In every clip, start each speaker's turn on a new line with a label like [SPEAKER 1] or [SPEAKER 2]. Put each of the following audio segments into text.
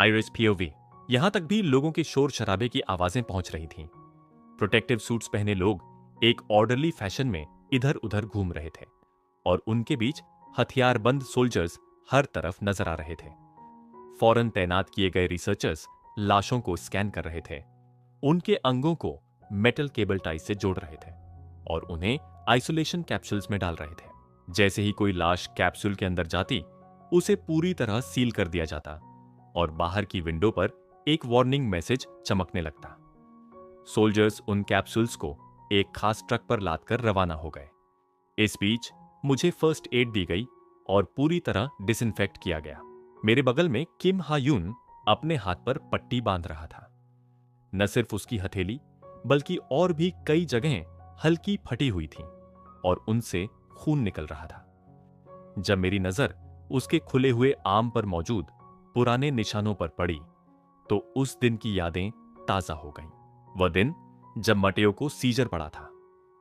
[SPEAKER 1] Iris POV. यहां तक भी लोगों के शोर शराबे की आवाजें पहुंच रही थीं। प्रोटेक्टिव सूट्स पहने लोग एक ऑर्डरली फैशन में इधर उधर घूम रहे थे और उनके बीच हथियारबंद सोल्जर्स हर तरफ नजर आ रहे थे। फौरन तैनात किए गए रिसर्चर्स लाशों को स्कैन कर रहे थे, उनके अंगों को मेटल केबल टाई से जोड़ रहे थे और उन्हें आइसोलेशन कैप्सूल्स में डाल रहे थे। जैसे ही कोई लाश कैप्सूल के अंदर जाती, उसे पूरी तरह सील कर दिया जाता और बाहर की विंडो पर एक वार्निंग मैसेज चमकने लगता। सोल्जर्स उन कैप्सूल्स को एक खास ट्रक पर लादकर रवाना हो गए। इस बीच मुझे फर्स्ट एड दी गई और पूरी तरह डिसइंफेक्ट किया गया। मेरे बगल में किम हायून अपने हाथ पर पट्टी बांध रहा था। न सिर्फ उसकी हथेली बल्कि और भी कई जगहें हल्की फटी हुई थीं और उनसे खून निकल रहा था। जब मेरी नजर उसके खुले हुए आर्म पर मौजूद पुराने निशानों पर पड़ी तो उस दिन की यादें ताजा हो गईं। वह दिन जब मटेओ को सीजर पड़ा था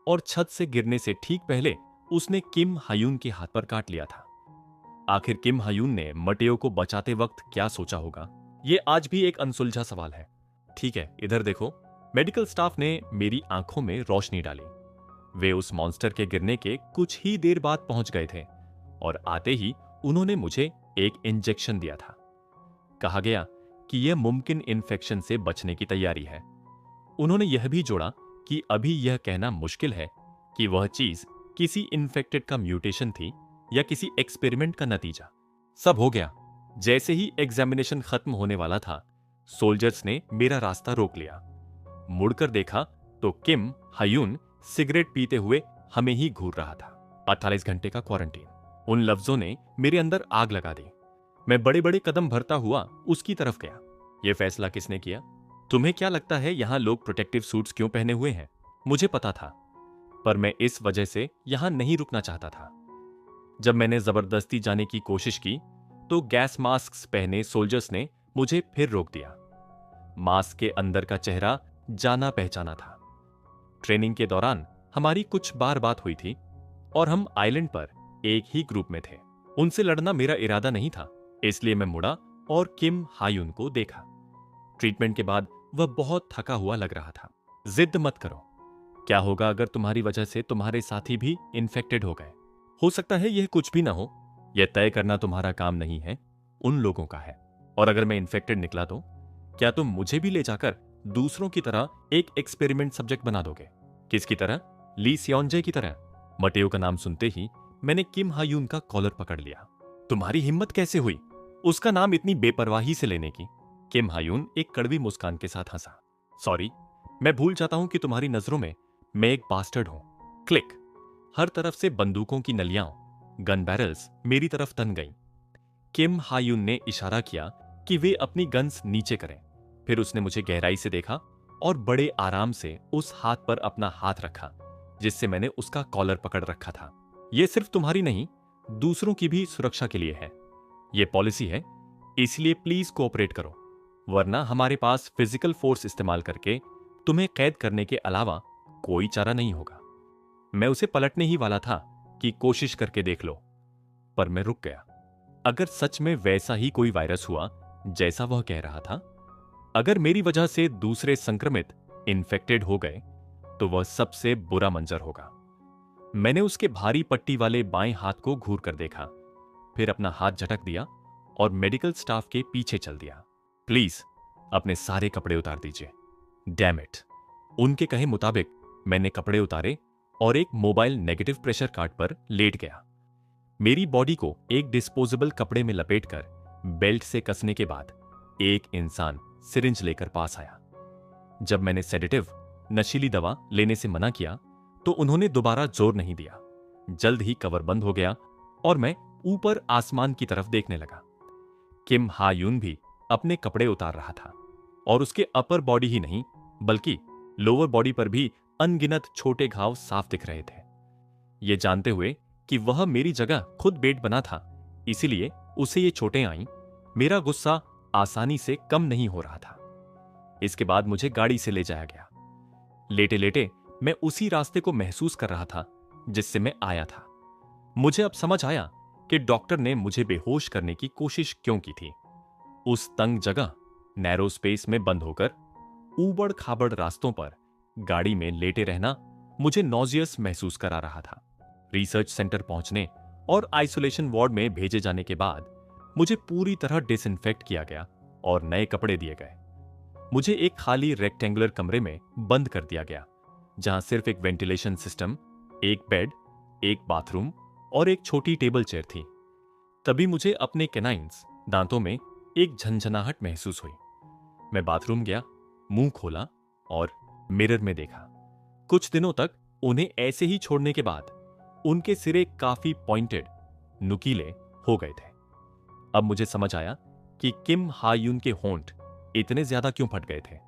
[SPEAKER 1] और छत से गिरने से ठीक पहले उसने किम हायून के हाथ पर काट लिया था। आखिर किम हायून ने मटेओ को बचाते वक्त क्या सोचा होगा, यह आज भी एक अनसुलझा सवाल है। ठीक है, इधर देखो। मेडिकल स्टाफ ने मेरी आंखों में रोशनी डाली। वे उस मॉन्स्टर के गिरने के कुछ ही देर बाद पहुंच गए थे और आते ही उन्होंने मुझे एक इंजेक्शन दिया था। कहा गया कि यह मुमकिन इन्फेक्शन से बचने की तैयारी है। उन्होंने यह भी जोड़ा कि अभी यह कहना मुश्किल है कि वह चीज किसी इन्फेक्टेड का म्यूटेशन थी या किसी एक्सपेरिमेंट का नतीजा। सब हो गया। जैसे ही एग्जामिनेशन खत्म होने वाला था, सोल्जर्स ने मेरा रास्ता रोक लिया। मुड़कर देखा तो किम हायून सिगरेट पीते हुए हमें ही घूर रहा था। 48 घंटे का क्वारंटीन। उन लफ्जों ने मेरे अंदर आग लगा दी। मैं बड़े बड़े कदम भरता हुआ उसकी तरफ गया। यह फैसला किसने किया? तुम्हें क्या लगता है यहां लोग प्रोटेक्टिव सूट्स क्यों पहने हुए हैं? मुझे पता था, पर मैं इस वजह से यहां नहीं रुकना चाहता था। जब मैंने जबरदस्ती जाने की कोशिश की तो गैस मास्क पहने सोल्जर्स ने मुझे फिर रोक दिया। मास्क के अंदर का चेहरा जाना पहचाना था। ट्रेनिंग के दौरान हमारी कुछ बार बात हुई थी और हम आइलैंड पर एक ही ग्रुप में थे। उनसे लड़ना मेरा इरादा नहीं था, इसलिए मैं मुड़ा और किम हायून को देखा। ट्रीटमेंट के बाद वह बहुत थका हुआ लग रहा था। जिद मत करो। क्या होगा अगर तुम्हारी वजह से तुम्हारे साथी भी इन्फेक्टेड हो गए? हो सकता है यह कुछ भी ना हो। यह तय करना तुम्हारा काम नहीं है, उन लोगों का है। और अगर मैं इन्फेक्टेड निकला तो क्या तुम मुझे भी ले जाकर दूसरों की तरह एक एक्सपेरिमेंट सब्जेक्ट बना दोगे? किसकी तरह? ली सियोंजे की तरह। मटेओ का नाम सुनते ही मैंने किम हायून का कॉलर पकड़ लिया। तुम्हारी हिम्मत कैसे हुई उसका नाम इतनी बेपरवाही से लेने की? किम हायून एक कड़वी मुस्कान के साथ हंसा। सॉरी, मैं भूल जाता हूं कि तुम्हारी नजरों में मैं एक बास्टर्ड हूं। क्लिक। हर तरफ से बंदूकों की नलियां, गन बैरल्स मेरी तरफ तन गईं। किम हायून ने इशारा किया कि वे अपनी गन्स नीचे करें। फिर उसने मुझे गहराई से देखा और बड़े आराम से उस हाथ पर अपना हाथ रखा जिससे मैंने उसका कॉलर पकड़ रखा था। यह सिर्फ तुम्हारी नहीं, दूसरों की भी सुरक्षा के लिए है। यह पॉलिसी है, इसलिए प्लीज कोऑपरेट करो, वरना हमारे पास फिजिकल फोर्स इस्तेमाल करके तुम्हें कैद करने के अलावा कोई चारा नहीं होगा। मैं उसे पलटने ही वाला था कि कोशिश करके देख लो, पर मैं रुक गया। अगर सच में वैसा ही कोई वायरस हुआ जैसा वह कह रहा था, अगर मेरी वजह से दूसरे संक्रमित इन्फेक्टेड हो गए, तो वह सबसे बुरा मंजर होगा। मैंने उसके भारी पट्टी वाले बाएं हाथ को घूर कर देखा, फिर अपना हाथ झटक दिया और मेडिकल स्टाफ के पीछे चल दिया। प्लीज अपने सारे कपड़े उतार दीजिए। Damn it. उनके कहे मुताबिक मैंने कपड़े उतारे और एक मोबाइल नेगेटिव प्रेशर कार्ड पर लेट गया। मेरी बॉडी को एक डिस्पोजेबल कपड़े में लपेटकर बेल्ट से कसने के बाद एक इंसान सिरिंज लेकर पास आया। जब मैंने सेडेटिव, नशीली दवा लेने से मना किया तो उन्होंने दोबारा जोर नहीं दिया। जल्द ही कवर बंद हो गया और मैं ऊपर आसमान की तरफ देखने लगा। किम हायून भी अपने कपड़े उतार रहा था और उसके अपर बॉडी ही नहीं बल्कि लोअर बॉडी पर भी अनगिनत छोटे घाव साफ दिख रहे थे। ये जानते हुए कि वह मेरी जगह खुद बेट बना था, इसीलिए उसे ये चोटें आईं, मेरा गुस्सा आसानी से कम नहीं हो रहा था। इसके बाद मुझे गाड़ी से ले जाया गया। लेटे लेटे मैं उसी रास्ते को महसूस कर रहा था जिससे मैं आया था। मुझे अब समझ आया कि डॉक्टर ने मुझे बेहोश करने की कोशिश क्यों की थी। उस तंग जगह, नैरो स्पेस में बंद होकर ऊबड़ खाबड़ रास्तों पर गाड़ी में लेटे रहना मुझे नॉजियस महसूस करा रहा था। रिसर्च सेंटर पहुंचने और आइसोलेशन वार्ड में भेजे जाने के बाद मुझे पूरी तरह डिसइंफेक्ट किया गया और नए कपड़े दिए गए। मुझे एक खाली रेक्टेंगुलर कमरे में बंद कर दिया गया, जहां सिर्फ एक वेंटिलेशन सिस्टम, एक बेड, एक बाथरूम और एक छोटी टेबल चेयर थी। तभी मुझे अपने कैनाइन्स दांतों में एक झंझनाहट महसूस हुई। मैं बाथरूम गया, मुंह खोला और मिरर में देखा। कुछ दिनों तक उन्हें ऐसे ही छोड़ने के बाद उनके सिरे काफी पॉइंटेड, नुकीले हो गए थे। अब मुझे समझ आया कि किम हायून के होंठ इतने ज्यादा क्यों फट गए थे।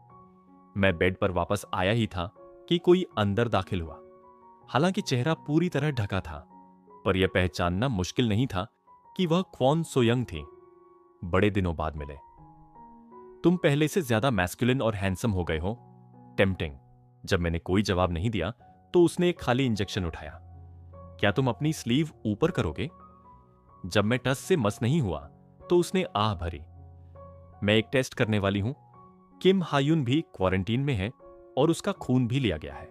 [SPEAKER 1] मैं बेड पर वापस आया ही था कि कोई अंदर दाखिल हुआ। हालांकि चेहरा पूरी तरह ढका था, पर यह पहचानना मुश्किल नहीं था कि वह क्वॉन सोयंग थी। बड़े दिनों बाद मिले। तुम पहले से ज्यादा मैस्कुलिन और हैंडसम हो गए हो। टेम्पटिंग। जब मैंने कोई जवाब नहीं दिया तो उसने एक खाली इंजेक्शन उठाया। क्या तुम अपनी स्लीव ऊपर करोगे? जब मैं टस से मस नहीं हुआ तो उसने आह भरी। मैं एक टेस्ट करने वाली हूं। किम हायून भी क्वारंटीन में है और उसका खून भी लिया गया है।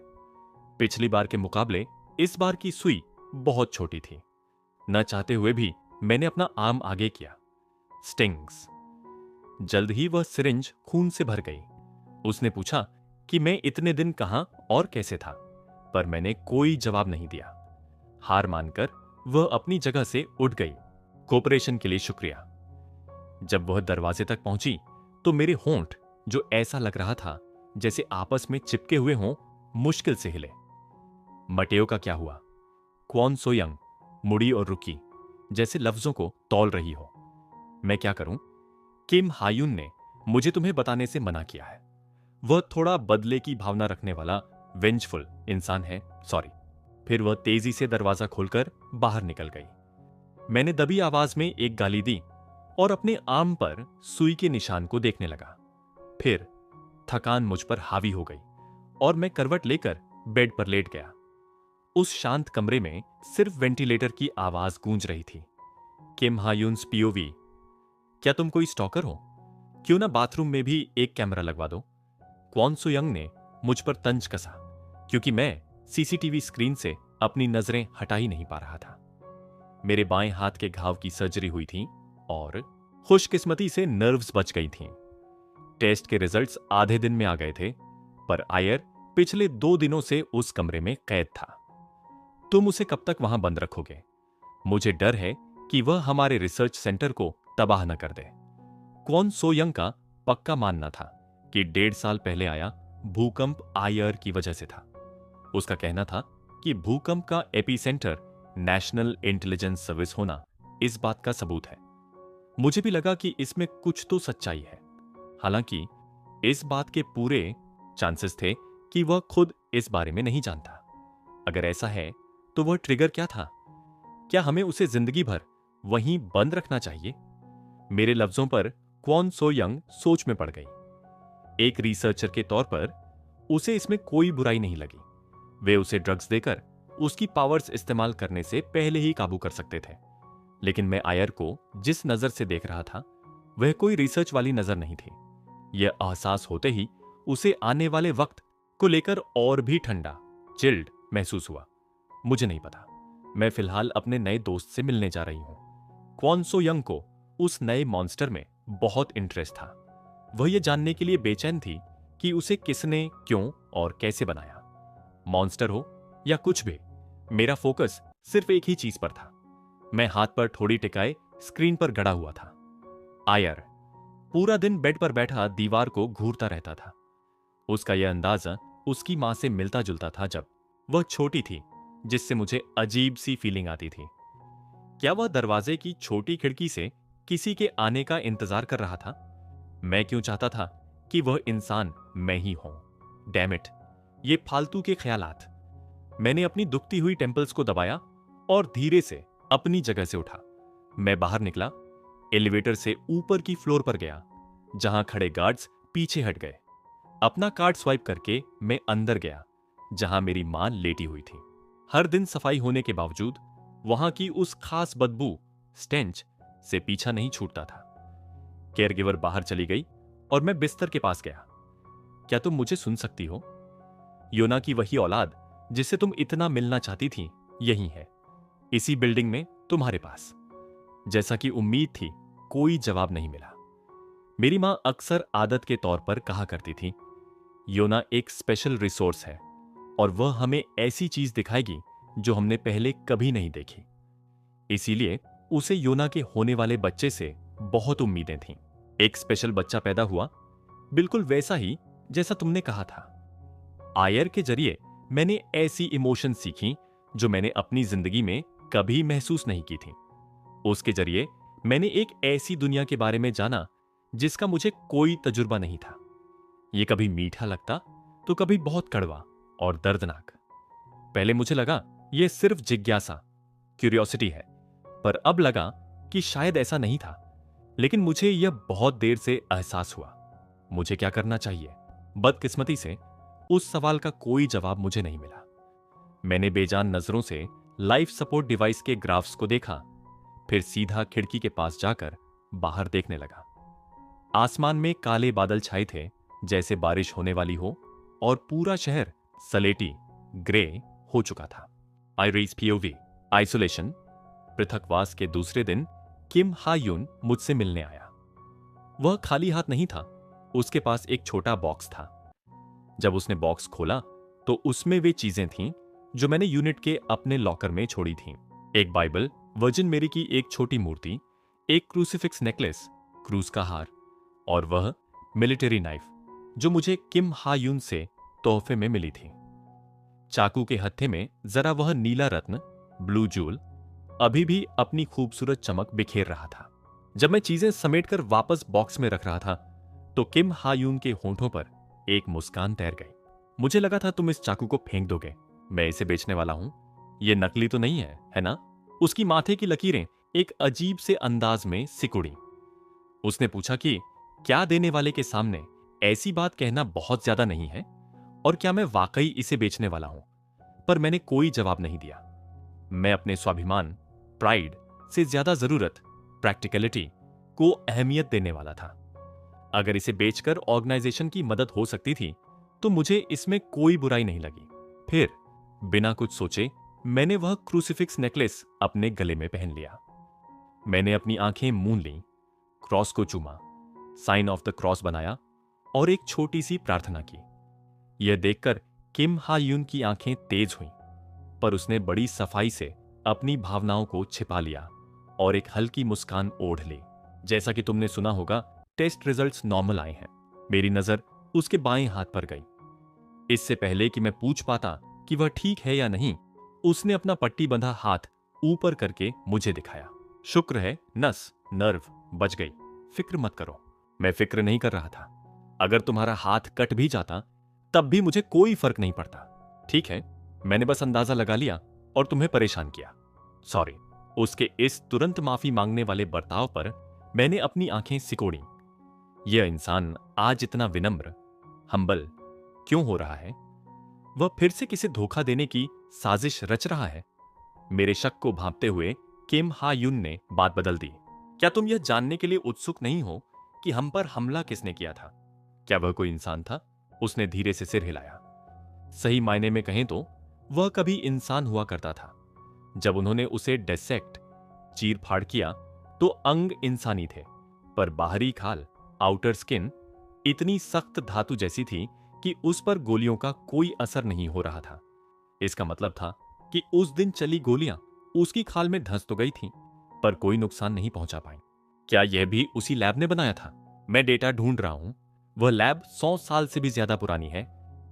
[SPEAKER 1] पिछली बार के मुकाबले इस बार की सुई बहुत छोटी थी। न चाहते हुए भी मैंने अपना आर्म आगे किया। स्टिंग्स। जल्द ही वह सिरिंज खून से भर गई। उसने पूछा कि मैं इतने दिन कहां और कैसे था, पर मैंने कोई जवाब नहीं दिया। हार मानकर वह अपनी जगह से उठ गई। कोऑपरेशन के लिए शुक्रिया। जब वह दरवाजे तक पहुंची तो मेरे होंठ, जो ऐसा लग रहा था जैसे आपस में चिपके हुए हों, मुश्किल से हिले। मटेओ का क्या हुआ? क्वॉन सोयंग मुड़ी और रुकी, जैसे लफ्जों को तौल रही हो। मैं क्या करूं? किम हायून ने मुझे तुम्हें बताने से मना किया है। वह थोड़ा बदले की भावना रखने वाला वेंजफुल इंसान है। सॉरी। फिर वह तेजी से दरवाजा खोलकर बाहर निकल गई। मैंने दबी आवाज में एक गाली दी और अपने आर्म पर सुई के निशान को देखने लगा। फिर थकान मुझ पर हावी हो गई और मैं करवट लेकर बेड पर लेट गया। उस शांत कमरे में सिर्फ वेंटिलेटर की आवाज गूंज रही थी। किम हायून्स पीओवी। क्या तुम कोई स्टॉकर हो? क्यों ना बाथरूम में भी एक कैमरा लगवा दो। क्वॉन सोयंग ने मुझ पर तंज कसा, क्योंकि मैं सीसीटीवी स्क्रीन से अपनी नजरें हटा ही नहीं पा रहा था। मेरे बाएं हाथ के घाव की सर्जरी हुई थी और खुशकिस्मती से नर्व्स बच गई थीं। टेस्ट के रिजल्ट्स आधे दिन में आ गए थे, पर आयर पिछले 2 दिनों से उस कमरे में कैद था। तुम उसे कब तक वहां बंद रखोगे? मुझे डर है कि वह हमारे रिसर्च सेंटर को तबाह न कर दे। क्वॉन सोयंग का पक्का मानना था कि 1.5 साल पहले आया भूकंप आयर की वजह से था। उसका कहना था कि भूकंप का एपिसेंटर नेशनल इंटेलिजेंस सर्विस होना इस बात का सबूत है। मुझे भी लगा कि इसमें कुछ तो सच्चाई है। हालांकि इस बात के पूरे चांसेस थे कि वह खुद इस बारे में नहीं जानता। अगर ऐसा है तो वह ट्रिगर क्या था? क्या हमें उसे जिंदगी भर वहीं बंद रखना चाहिए? मेरे लफ्जों पर क्वॉन सोयंग सोच में पड़ गई। एक रिसर्चर के तौर पर उसे इसमें कोई बुराई नहीं लगी। वे उसे ड्रग्स देकर उसकी पावर्स इस्तेमाल करने से पहले ही काबू कर सकते थे। लेकिन मैं आयर को जिस नजर से देख रहा था, वह कोई रिसर्च वाली नजर नहीं थी। यह एहसास होते ही उसे आने वाले वक्त को लेकर और भी ठंडा, चिल्ड महसूस हुआ। मुझे नहीं पता। मैं फिलहाल अपने नए दोस्त से मिलने जा रही हूं। क्वॉन सोयंग को उस नए मॉन्स्टर में बहुत इंटरेस्ट था। वह यह जानने के लिए बेचैन थी कि उसे किसने, क्यों और कैसे बनाया। मॉन्स्टर हो या कुछ भी, मेरा फोकस सिर्फ एक ही चीज पर था। मैं हाथ पर थोड़ी टिकाए स्क्रीन पर गड़ा हुआ था। आयर पूरा दिन बेड पर बैठा दीवार को घूरता रहता था। उसका यह अंदाजा उसकी मां से मिलता जुलता था जब वह छोटी थी, जिससे मुझे अजीब सी फीलिंग आती थी। क्या वह दरवाजे की छोटी खिड़की से किसी के आने का इंतजार कर रहा था? मैं क्यों चाहता था कि वह इंसान मैं ही हूं? डैम इट, ये फालतू के ख्यालात। मैंने अपनी दुखती हुई टेंपल्स को दबाया और धीरे से अपनी जगह से उठा। मैं बाहर निकला, एलिवेटर से ऊपर की फ्लोर पर गया, जहां खड़े गार्ड्स पीछे हट गए। अपना कार्ड स्वाइप करके मैं अंदर गया, जहां मेरी मां लेटी हुई थी। हर दिन सफाई होने के बावजूद वहां की उस खास बदबू, स्टेंच से पीछा नहीं छूटता था। केयरगिवर बाहर चली गई और मैं बिस्तर के पास गया। क्या तुम मुझे सुन सकती हो? योना की वही औलाद जिससे तुम इतना मिलना चाहती थी यहीं है, इसी बिल्डिंग में तुम्हारे पास। जैसा कि उम्मीद थी, कोई जवाब नहीं मिला। मेरी मां अक्सर आदत के तौर पर कहा करती थी, योना एक स्पेशल रिसोर्स है और वह हमें ऐसी चीज दिखाएगी जो हमने पहले कभी नहीं देखी। इसीलिए उसे योना के होने वाले बच्चे से बहुत उम्मीदें थीं। एक स्पेशल बच्चा पैदा हुआ, बिल्कुल वैसा ही जैसा तुमने कहा था। आयर के जरिए मैंने ऐसी इमोशन सीखी जो मैंने अपनी जिंदगी में कभी महसूस नहीं की थी। उसके जरिए मैंने एक ऐसी दुनिया के बारे में जाना जिसका मुझे कोई तजुर्बा नहीं था। यह कभी मीठा लगता तो कभी बहुत कड़वा और दर्दनाक। पहले मुझे लगा यह सिर्फ जिज्ञासा, क्यूरियोसिटी है, पर अब लगा कि शायद ऐसा नहीं था। लेकिन मुझे यह बहुत देर से एहसास हुआ, मुझे क्या करना चाहिए। बदकिस्मती से उस सवाल का कोई जवाब मुझे नहीं मिला। मैंने बेजान नजरों से लाइफ सपोर्ट डिवाइस के ग्राफ्स को देखा, फिर सीधा खिड़की के पास जाकर बाहर देखने लगा। आसमान में काले बादल छाए थे, जैसे बारिश होने वाली हो, और पूरा शहर सलेटी ग्रे हो चुका था। Iris POV isolation. पृथकवास के दूसरे दिन किम हा यून मुझसे मिलने आया। वह खाली हाथ नहीं था, उसके पास एक छोटा बॉक्स था। जब उसने बॉक्स खोला तो उसमें वे चीजें थीं जो मैंने यूनिट के अपने लॉकर में छोड़ी थीं। एक बाइबल, वर्जिन मेरी की एक छोटी मूर्ति, एक क्रूसीफिक्स नेकलेस, क्रूज का हार, और वह मिलिट्री नाइफ जो मुझे किम हा यून से तोहफे में मिली थी। चाकू के हत्थे में जरा वह नीला रत्न, ब्लू जूल, अभी भी अपनी खूबसूरत चमक बिखेर रहा था। जब मैं चीजें समेटकर वापस बॉक्स में रख रहा था तो किम हा यून के होंठों पर एक मुस्कान तैर गई। मुझे लगा था तुम इस चाकू को फेंक दोगे, मैं इसे बेचने वाला हूं, यह नकली तो नहीं है ना? उसकी माथे की लकीरें एक अजीब से अंदाज में सिकुड़ी। उसने पूछा कि क्या देने वाले के सामने ऐसी बात कहना बहुत ज्यादा नहीं है, और क्या मैं वाकई इसे बेचने वाला हूं? पर मैंने कोई जवाब नहीं दिया। मैं अपने स्वाभिमान, प्राइड से ज्यादा जरूरत, प्रैक्टिकलिटी को अहमियत देने वाला था। अगर इसे बेचकर ऑर्गेनाइजेशन की मदद हो सकती थी तो मुझे इसमें कोई बुराई नहीं लगी। फिर बिना कुछ सोचे मैंने वह क्रूसीफिक्स नेकलेस अपने गले में पहन लिया। मैंने अपनी आंखें मूंद लीं, क्रॉस को चूमा, साइन ऑफ द क्रॉस बनाया और एक छोटी सी प्रार्थना की। यह देखकर किम हा यून की आंखें तेज हुईं, पर उसने बड़ी सफाई से अपनी भावनाओं को छिपा लिया और एक हल्की मुस्कान ओढ़ ली। जैसा कि तुमने सुना होगा, टेस्ट रिजल्ट्स नॉर्मल आए हैं। मेरी नजर उसके बाएं हाथ पर गई। इससे पहले कि मैं पूछ पाता कि वह ठीक है या नहीं, उसने अपना पट्टी बंधा हाथ ऊपर करके मुझे दिखाया। शुक्र है नस, नर्व बच गई, फिक्र मत करो। मैं फिक्र नहीं कर रहा था। अगर तुम्हारा हाथ कट भी जाता तब भी मुझे कोई फर्क नहीं पड़ता। ठीक है, मैंने बस अंदाजा लगा लिया और तुम्हें परेशान किया, सॉरी। उसके इस तुरंत माफी मांगने वाले बर्ताव पर मैंने अपनी आंखें सिकोड़ी। यह इंसान आज इतना विनम्र, हम्बल क्यों हो रहा है? वह फिर से किसे धोखा देने की साजिश रच रहा है? मेरे शक को भांपते हुए किम हा यून ने बात बदल दी। क्या तुम यह जानने के लिए उत्सुक नहीं हो कि हम पर हमला किसने किया था? क्या वह कोई इंसान था? उसने धीरे से सिर हिलाया। सही मायने में कहें तो वह कभी इंसान हुआ करता था। जब उन्होंने उसे डेसेक्ट, चीर फाड़ किया तो अंग इंसानी थे, पर बाहरी खाल, आउटर स्किन इतनी सख्त धातु जैसी थी कि उस पर गोलियों का कोई असर नहीं हो रहा था। इसका मतलब था कि उस दिन चली गोलियां उसकी खाल में धंस तो गई थीं, पर कोई नुकसान नहीं पहुंचा पाई। क्या यह भी उसी लैब ने बनाया था? मैं डेटा ढूंढ रहा हूं। वह लैब 100 साल से भी ज्यादा पुरानी है।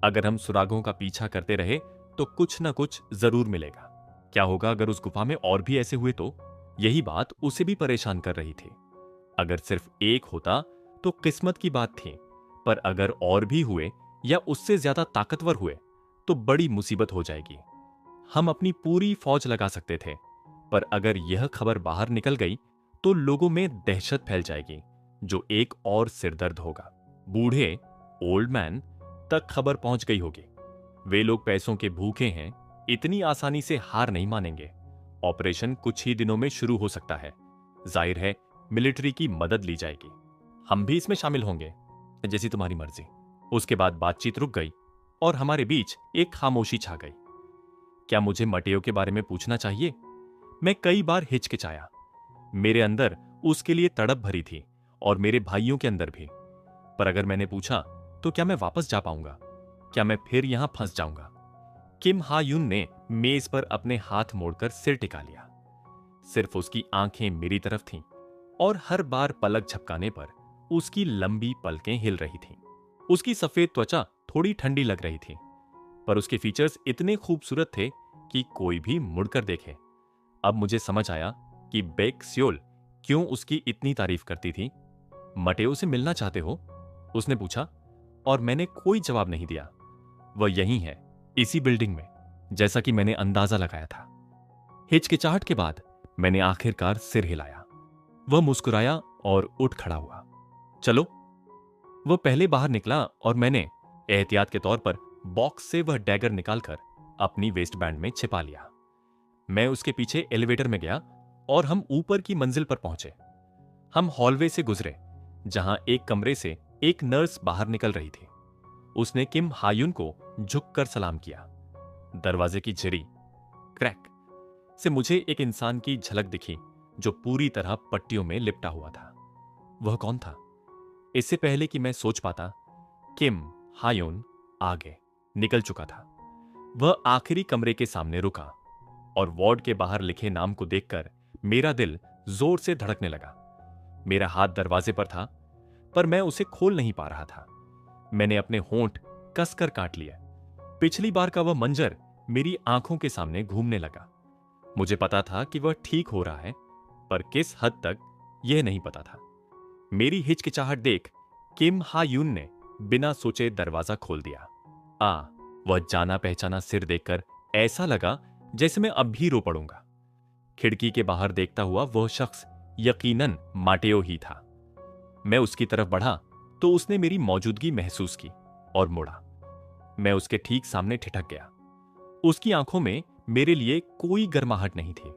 [SPEAKER 1] अगर हम सुरागों का पीछा करते रहे तो कुछ न कुछ जरूर मिलेगा। क्या होगा अगर उस गुफा में और भी ऐसे हुए तो? यही बात उसे भी परेशान कर रही थी। अगर सिर्फ एक होता तो किस्मत की बात थी, पर अगर और भी हुए या उससे ज्यादा ताकतवर हुए तो बड़ी मुसीबत हो जाएगी। हम अपनी पूरी फौज लगा सकते थे, पर अगर यह खबर बाहर निकल गई तो लोगों में दहशत फैल जाएगी, जो एक और सिरदर्द होगा। बूढ़े, ओल्ड मैन तक खबर पहुंच गई होगी। वे लोग पैसों के भूखे हैं, इतनी आसानी से हार नहीं मानेंगे। ऑपरेशन कुछ ही दिनों में शुरू हो सकता है। जाहिर है मिलिट्री की मदद ली जाएगी। हम भी इसमें शामिल होंगे, जैसी तुम्हारी मर्जी। उसके बाद बातचीत रुक गई और हमारे बीच एक खामोशी छा गई। क्या मुझे मटेओ के बारे में पूछना चाहिए? मैं कई बार हिचकिचाया। मेरे अंदर उसके लिए तड़प भरी थी और मेरे भाइयों के अंदर भी। पर अगर मैंने पूछा तो क्या मैं वापस जा पाऊंगा? क्या मैं फिर यहां फंस जाऊंगा? किम हा यून ने मेज पर अपने हाथ मोड़कर सिर टिका लिया। सिर्फ उसकी आंखें मेरी तरफ थीं और हर बार पलक झपकाने पर उसकी लंबी पलकें हिल रही थीं। उसकी सफेद त्वचा थोड़ी ठंडी लग रही थी, पर उसके फीचर्स इतने खूबसूरत थे कि कोई भी मुड़कर देखे। अब मुझे समझ आया कि बेक स्योल क्यों उसकी इतनी तारीफ करती थी। मटेओ से मिलना चाहते हो? उसने पूछा और मैंने कोई जवाब नहीं दिया। वह यहीं है, इसी बिल्डिंग में, जैसा कि मैंने अंदाजा लगाया था। हिचकिचाहट के बाद मैंने आखिरकार सिर हिलाया। वह मुस्कुराया और उठ खड़ा हुआ। चलो। वह पहले बाहर निकला और मैंने एहतियात के तौर पर बॉक्स से वह डैगर निकालकर अपनी वेस्ट बैंड में छिपा लिया। मैं उसके पीछे एलिवेटर में गया और हम ऊपर की मंजिल पर पहुंचे। हम हॉलवे से गुजरे, जहां एक कमरे से एक नर्स बाहर निकल रही थी। उसने किम हायुन को झुककर सलाम किया। दरवाजे की झिरी क्रैक से मुझे एक इंसान की झलक दिखी जो पूरी तरह पट्टियों में लिपटा हुआ था। वह कौन था? इससे पहले कि मैं सोच पाता, किम हायुन आगे निकल चुका था। वह आखिरी कमरे के सामने रुका और वार्ड के बाहर लिखे नाम को देखकर मेरा दिल जोर से धड़कने लगा। मेरा हाथ दरवाजे पर था, पर मैं उसे खोल नहीं पा रहा था। मैंने अपने होंठ कसकर काट लिए। पिछली बार का वह मंजर मेरी आंखों के सामने घूमने लगा। मुझे पता था कि वह ठीक हो रहा है, पर किस हद तक यह नहीं पता था। मेरी हिचकिचाहट देख किम हा यून ने बिना सोचे दरवाजा खोल दिया। वह जाना पहचाना सिर देखकर ऐसा लगा जैसे मैं अब भी रो पड़ूंगा। खिड़की के बाहर देखता हुआ वह शख्स यकीनन माटेओ ही था। मैं उसकी तरफ बढ़ा तो उसने मेरी मौजूदगी महसूस की और मुड़ा। मैं उसके ठीक सामने ठिठक गया। उसकी आंखों में मेरे लिए कोई गर्माहट नहीं थी।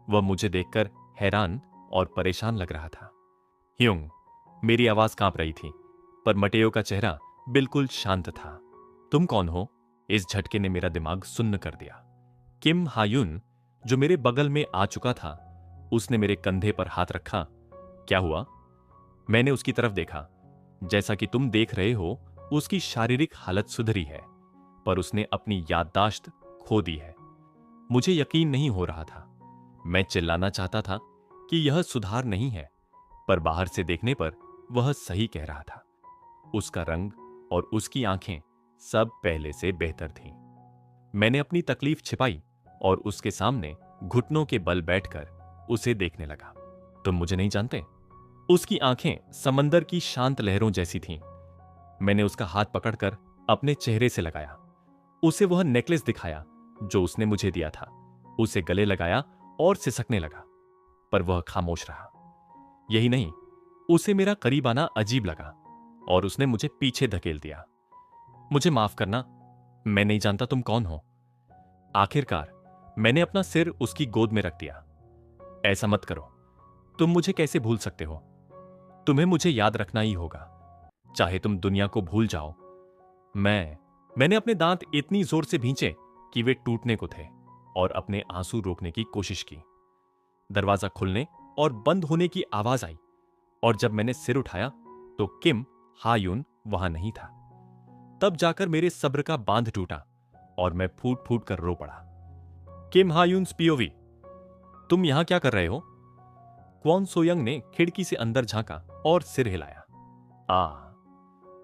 [SPEAKER 1] वह मुझे देखकर हैरान और परेशान लग रहा था। ह्यूंग, मेरी आवाज कांप रही थी, पर मटेओ का चेहरा बिल्कुल शांत था। तुम कौन हो? इस झटके ने मेरा दिमाग सुन्न कर दिया। किम हायुन, जो मेरे बगल में आ चुका था, उसने मेरे कंधे पर हाथ रखा। क्या हुआ? मैंने उसकी तरफ देखा। जैसा कि तुम देख रहे हो, उसकी शारीरिक हालत सुधरी है, पर उसने अपनी याददाश्त खो दी है। मुझे यकीन नहीं हो रहा था। मैं चिल्लाना चाहता था कि यह सुधार नहीं है, पर बाहर से देखने पर वह सही कह रहा था। उसका रंग और उसकी आंखें सब पहले से बेहतर थीं। मैंने अपनी तकलीफ छिपाई और उसके सामने घुटनों के बल बैठकर उसे देखने लगा। तुम मुझे नहीं जानते? उसकी आंखें समंदर की शांत लहरों जैसी थीं। मैंने उसका हाथ पकड़कर अपने चेहरे से लगाया। उसे वह नेकलेस दिखाया जो उसने मुझे दिया था। उसे गले लगाया और सिसकने लगा, पर वह खामोश रहा। यही नहीं, उसे मेरा करीब आना अजीब लगा और उसने मुझे पीछे धकेल दिया। मुझे माफ करना, मैं नहीं जानता तुम कौन हो। आखिरकार मैंने अपना सिर उसकी गोद में रख दिया। ऐसा मत करो। तुम मुझे कैसे भूल सकते हो? तुम्हें मुझे याद रखना ही होगा, चाहे तुम दुनिया को भूल जाओ। मैंने अपने दांत इतनी जोर से भींचे कि वे टूटने को थे और अपने आंसू रोकने की कोशिश की। दरवाजा खुलने और बंद होने की आवाज आई और जब मैंने सिर उठाया तो किम हायुन वहां नहीं था। तब जाकर मेरे सब्र का बांध टूटा और मैं फूट फूट कर रो पड़ा। किम हायुन पीओवी, तुम यहां क्या कर रहे हो? क्वॉन सोयंग ने खिड़की से अंदर झांका और सिर हिलाया।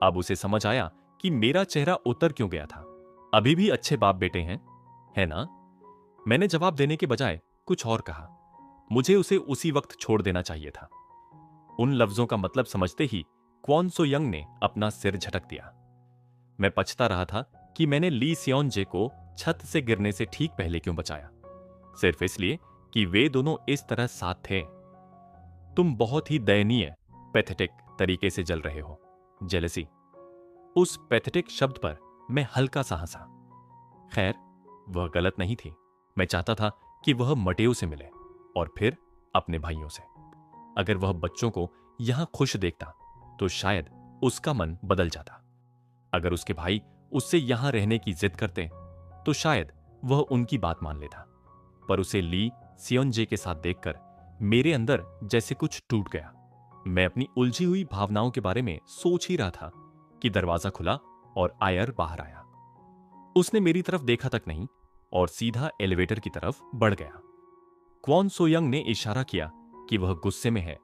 [SPEAKER 1] अब उसे समझ आया कि मेरा चेहरा उतर क्यों गया था। अभी भी अच्छे बाप बेटे हैं, है ना? मैंने जवाब देने के बजाय कुछ और कहा। मुझे उसे उसी वक्त छोड़ देना चाहिए था। उन लफ्जों का मतलब समझते ही क्वॉन सोयंग ने अपना सिर झटक दिया। मैं पछता रहा था कि मैंने ली सियोनजे को छत से गिरने से ठीक पहले क्यों बचाया, सिर्फ इसलिए कि वे दोनों इस तरह साथ थे। तुम बहुत ही दयनीय, पैथेटिक तरीके से जल रहे हो। जेलसी। उस पैथेटिक शब्द पर मैं हल्का सा हंसा। खैर, वह गलत नहीं थी। मैं चाहता था कि वह मटेओ से मिले और फिर अपने भाइयों से। अगर वह बच्चों को यहां खुश देखता तो शायद उसका मन बदल जाता। अगर उसके भाई उससे यहां रहने की जिद करते तो शायद वह उनकी बात मान लेता। पर उसे ली सियोनजे के साथ देखकर मेरे अंदर जैसे कुछ टूट गया। मैं अपनी उलझी हुई भावनाओं के बारे में सोच ही रहा था कि दरवाजा खुला और आयर बाहर आया। उसने मेरी तरफ देखा तक नहीं और सीधा एलिवेटर की तरफ बढ़ गया। क्वॉन सोयंग ने इशारा किया कि वह गुस्से में है,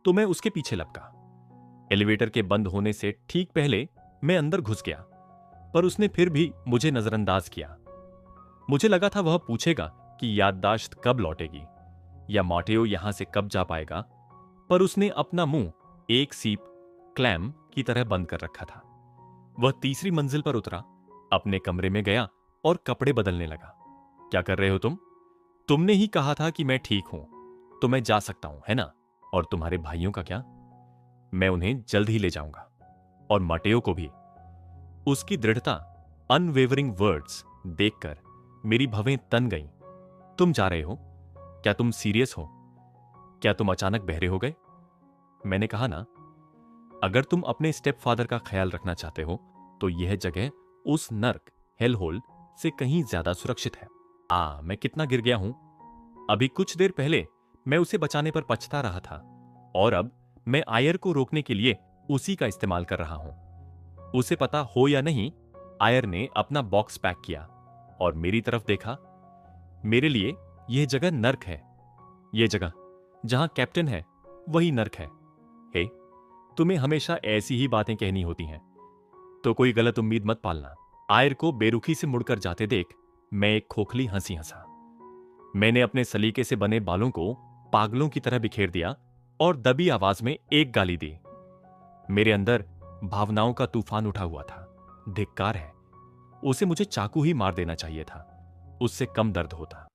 [SPEAKER 1] तो मैं उसके पीछे लपका। एलिवेटर के बंद होने से ठीक पहले मैं अंदर घुस गया, पर उसने फिर भी मुझे नजरअंदाज किया। मुझे लगा था वह पूछेगा कि याददाश्त कब लौटेगी या माटेओ यहां से कब जा पाएगा, पर उसने अपना मुंह एक सीप क्लैम की तरह बंद कर रखा था। वह तीसरी मंजिल पर उतरा, अपने कमरे में गया और कपड़े बदलने लगा। क्या कर रहे हो तुम? तुमने ही कहा था कि मैं ठीक हूं, तो मैं जा सकता हूं, है ना? और तुम्हारे भाइयों का क्या? मैं उन्हें जल्द ही ले जाऊंगा, और माटेओ को भी। उसकी दृढ़ता, अनवेवरिंग वर्ड्स देखकर मेरी भवें तन गईं। तुम जा रहे हो? क्या तुम सीरियस हो? क्या तुम अचानक बहरे हो गए? मैंने कहा ना, अगर तुम अपने स्टेप फादर का ख्याल रखना चाहते हो तो यह जगह उस नर्क हेल होल से कहीं ज्यादा सुरक्षित है। मैं कितना गिर गया हूं। अभी कुछ देर पहले मैं उसे बचाने पर पछता रहा था, और अब मैं आयर को रोकने के लिए उसी का इस्तेमाल कर रहा हूं। उसे पता हो या नहीं, आयर ने अपना बॉक्स पैक किया और मेरी तरफ देखा। मेरे लिए यह जगह नर्क है। यह जगह जहां कैप्टन है वही नर्क है। हे, तुम्हें हमेशा ऐसी ही बातें कहनी होती हैं, तो कोई गलत उम्मीद मत पालना। आयर को बेरुखी से मुड़कर जाते देख मैं एक खोखली हंसी हंसा। मैंने अपने सलीके से बने बालों को पागलों की तरह बिखेर दिया और दबी आवाज में एक गाली दी। मेरे अंदर भावनाओं का तूफान उठा हुआ था। धिक्कार है, उसे मुझे चाकू ही मार देना चाहिए था, उससे कम दर्द होता।